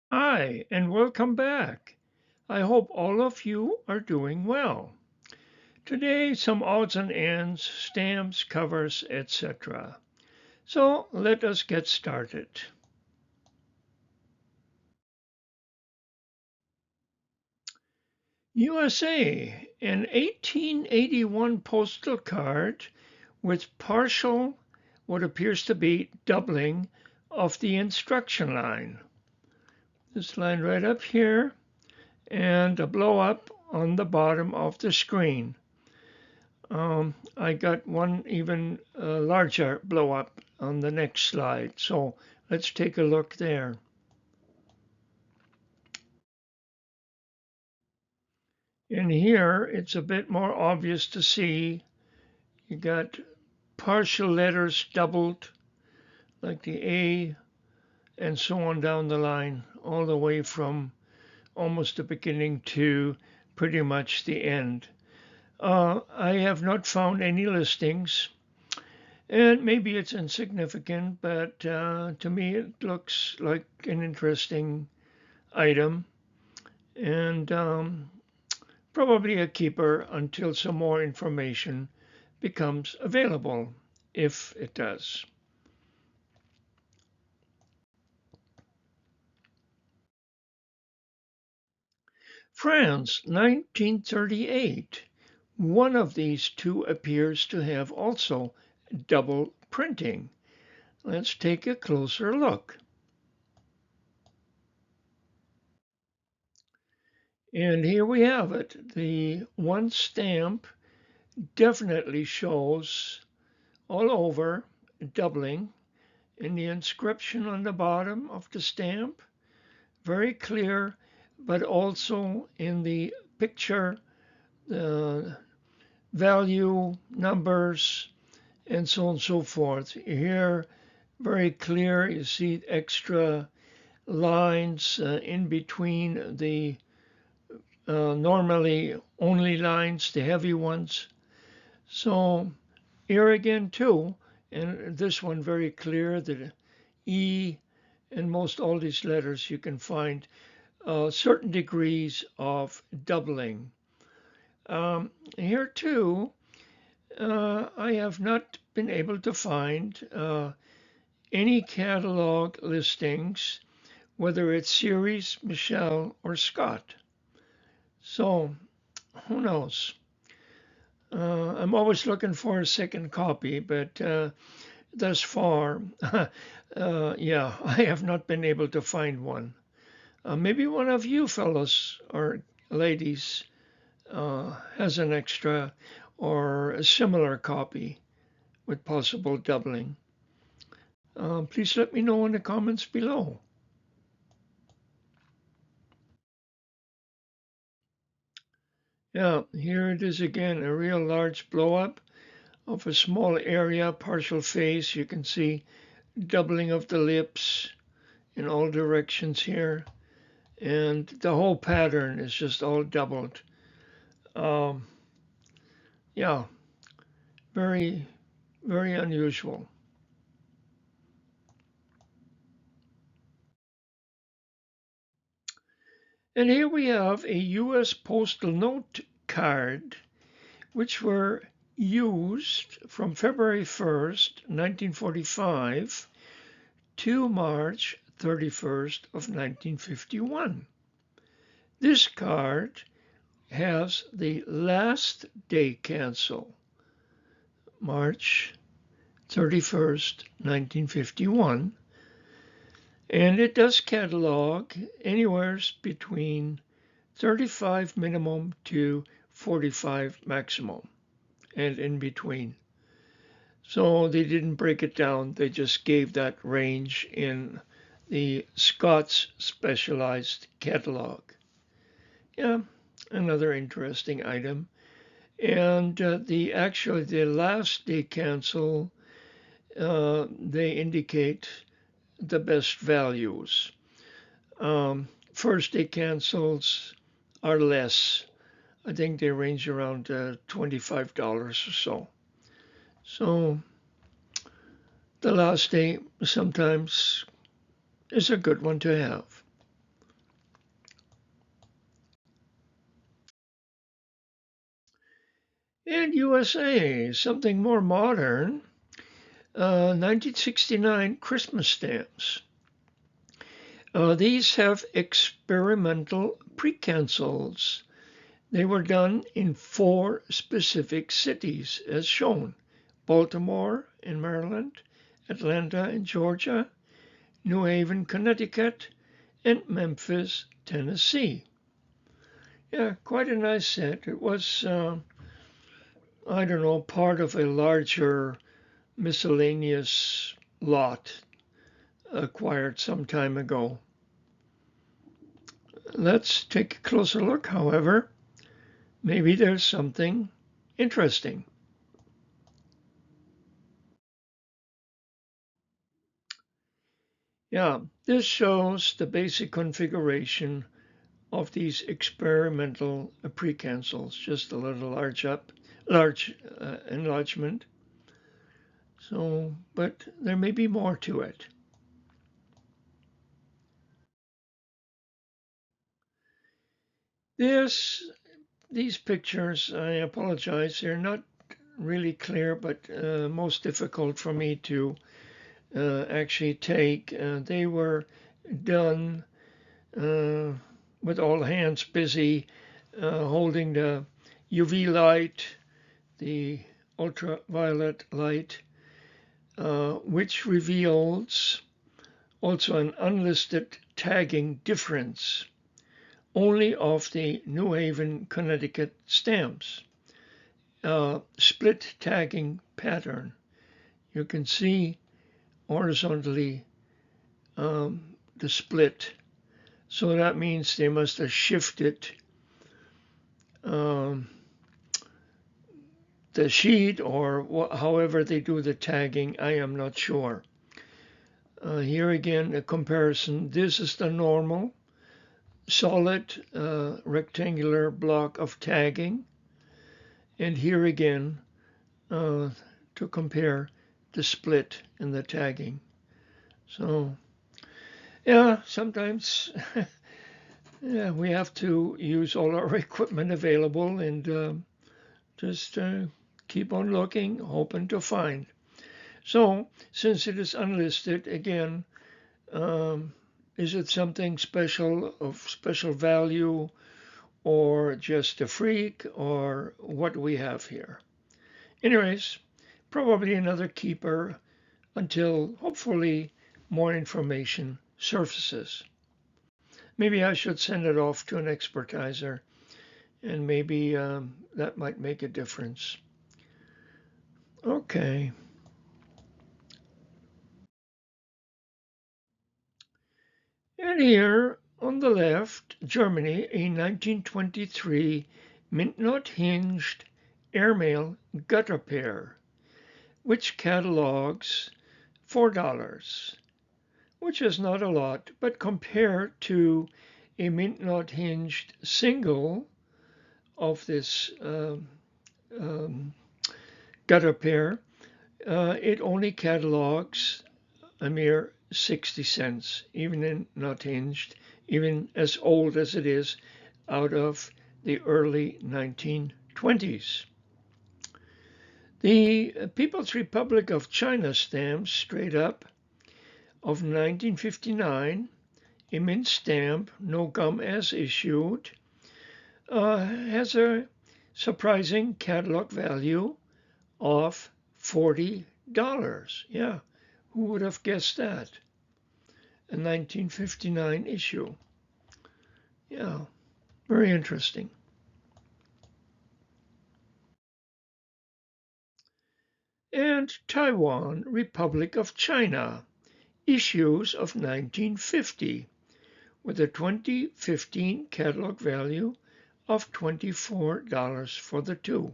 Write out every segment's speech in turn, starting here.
Hi, and welcome back. I hope all of you are doing well. Today, some odds and ends, stamps, covers, etc. So let us get started. USA, an 1881 postal card with partial, what appears to be doubling of the instruction line. This line right up here, and a blow up on the bottom of the screen. I got one even larger blow up on the next slide. So let's take a look there. In here, it's a bit more obvious to see. You got partial letters doubled, like the A, and so on down the line, all the way from almost the beginning to pretty much the end. I have not found any listings, and maybe it's insignificant, but to me it looks like an interesting item and probably a keeper until some more information becomes available, if it does. France, 1938. One of these two appears to have also double printing. Let's take a closer look. And here we have it. The one stamp definitely shows all over doubling in the inscription on the bottom of the stamp. Very clear, but also in the picture, the value, numbers, and so on and so forth. Here, very clear. You see extra lines in between the normally only lines, the heavy ones. So here again too, and this one very clear, the E in most all these letters you can find certain degrees of doubling. Here too, I have not been able to find any catalog listings, whether it's Series, Michelle, or Scott. So who knows? I'm always looking for a second copy, but thus far, yeah, I have not been able to find one. Maybe one of you fellows or ladies has an extra or a similar copy with possible doubling. Please let me know in the comments below. Yeah, here it is again, a real large blow up of a small area, partial face. You can see doubling of the lips in all directions here. And the whole pattern is just all doubled. Um, yeah, very, very unusual. And here we have a US postal note card, which were used from February 1st, 1945 to March 31st of 1951. This card has the last day cancel, March 31st, 1951, and it does catalog anywhere between 35 minimum to 45 maximum and in between. So they didn't break it down, they just gave that range in the Scott's specialized catalog. Yeah, another interesting item. And the last day cancel, they indicate the best values. First day cancels are less. I think they range around $25 or so. So the last day sometimes is a good one to have. And USA, something more modern, 1969 Christmas stamps. These have experimental precancels. They were done in 4 specific cities, as shown: Baltimore in Maryland, Atlanta in Georgia, New Haven, Connecticut, and Memphis, Tennessee. Yeah, quite a nice set. It was, I don't know, part of a larger miscellaneous lot acquired some time ago. Let's take a closer look, however. Maybe there's something interesting. Yeah, this shows the basic configuration of these experimental precancels, just a little large enlargement. So, but there may be more to it. This, these pictures, I apologize, they're not really clear, but most difficult for me to actually take. They were done with all hands busy holding the UV light, the ultraviolet light, which reveals also an unlisted tagging difference only of the New Haven, Connecticut stamps. Split tagging pattern. You can see horizontally the split. So that means they must have shifted um, the sheet or however they do the tagging. I am not sure. Here again, a comparison. This is the normal solid rectangular block of tagging. And here again, to compare the split in the tagging. So, yeah, sometimes yeah, we have to use all our equipment available and just keep on looking, hoping to find. So, since it is unlisted, again, is it something special of special value or just a freak or what do we have here? Anyways, probably another keeper until hopefully more information surfaces. Maybe I should send it off to an expertiser and maybe that might make a difference. Okay. And here on the left, Germany, a 1923 mint not hinged airmail gutter pair, which catalogs $4, which is not a lot, but compared to a mint not hinged single of this gutter pair, it only catalogs a mere 60 cents, even in not hinged, even as old as it is, out of the early 1920s. The People's Republic of China stamps, straight up, of 1959, a mint stamp, no gum as issued, has a surprising catalog value of $40. Yeah, who would have guessed that? A 1959 issue. Yeah, very interesting. And Taiwan, Republic of China, issues of 1950, with a 2015 catalog value of $24 for the two,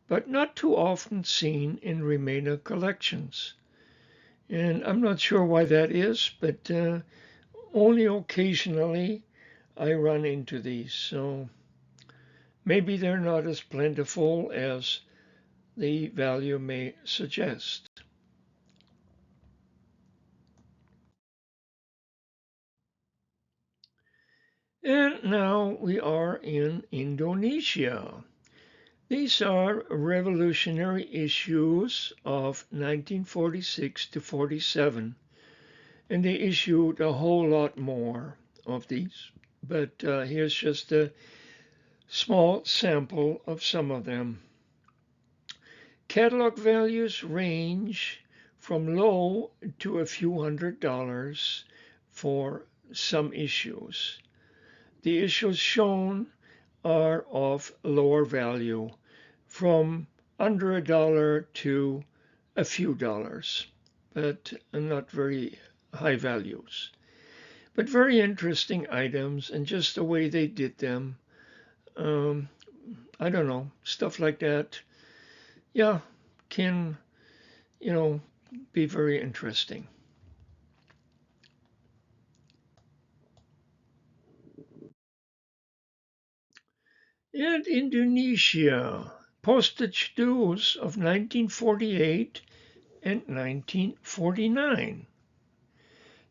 but not too often seen in remainder collections. And I'm not sure why that is, but only occasionally I run into these. So maybe they're not as plentiful as the value may suggest. And now we are in Indonesia. These are revolutionary issues of 1946 to 47, and they issued a whole lot more of these. But here's just a small sample of some of them. Catalog values range from low to a few $100s for some issues. The issues shown are of lower value, from under $1 to a few dollars, but not very high values. But very interesting items, and just the way they did them. I don't know, stuff like that. Yeah, can, be very interesting. And Indonesia, postage dues of 1948 and 1949.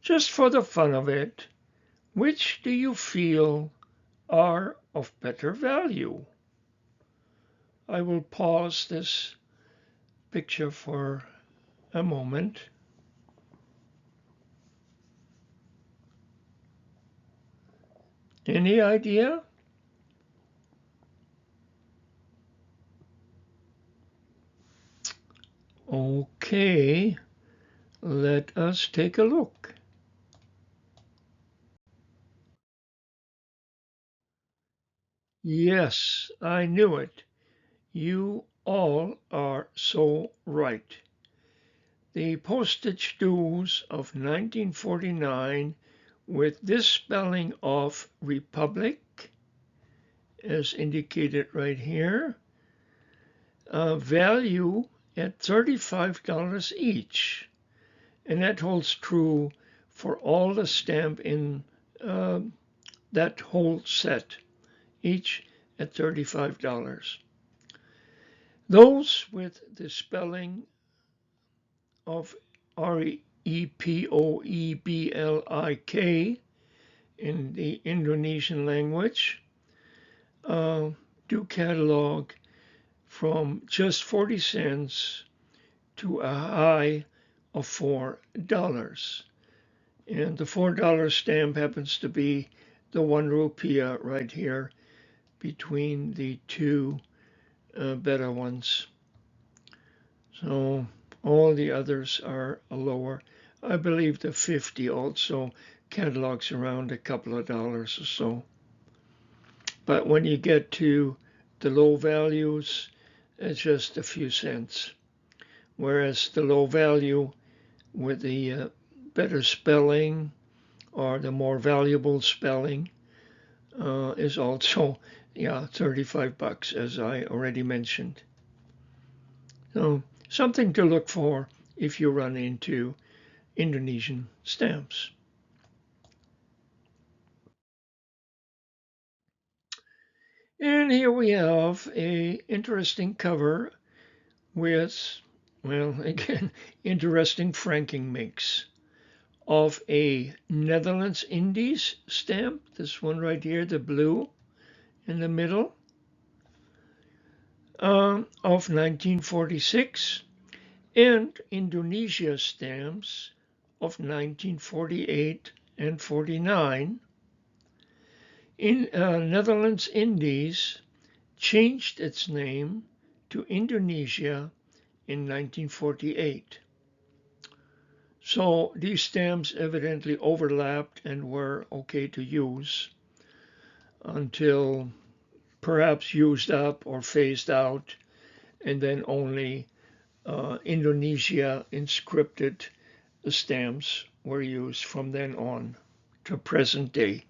Just for the fun of it, which do you feel are of better value? I will pause this picture for a moment. Any idea? Okay, let us take a look. Yes, I knew it. You all are so right. The postage dues of 1949, with this spelling of republic, as indicated right here, value at $35 each. And that holds true for all the stamp in that whole set, each at $35. Those with the spelling of Repoeblik in the Indonesian language do catalog from just 40 cents to a high of $4. And the $4 stamp happens to be the 1 rupiah right here between the two better ones. So all the others are lower. I believe the 50 also catalogs around a couple of dollars or so. But when you get to the low values, it's just a few cents. Whereas the low value with the better spelling or the more valuable spelling is also, 35 bucks, as I already mentioned. So something to look for if you run into Indonesian stamps. And here we have a interesting cover with, well, again, interesting franking mix of a Netherlands Indies stamp, this one right here, the blue in the middle, of 1946, and Indonesia stamps of 1948 and 49. In Netherlands Indies changed its name to Indonesia in 1948. So these stamps evidently overlapped and were okay to use until perhaps used up or phased out, and then only Indonesia inscripted stamps were used from then on to present day.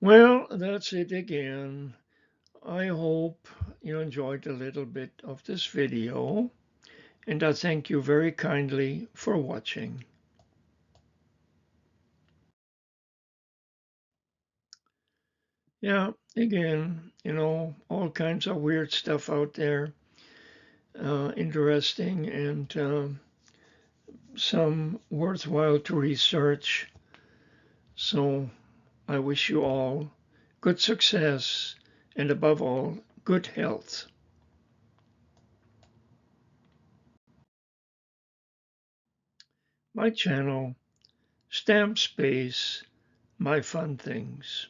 Well, that's it again. I hope you enjoyed a little bit of this video, and I thank you very kindly for watching. Yeah, again, all kinds of weird stuff out there, interesting and some worthwhile to research. So I wish you all good success and above all, good health. My channel, Stamp Space, My Fun Things.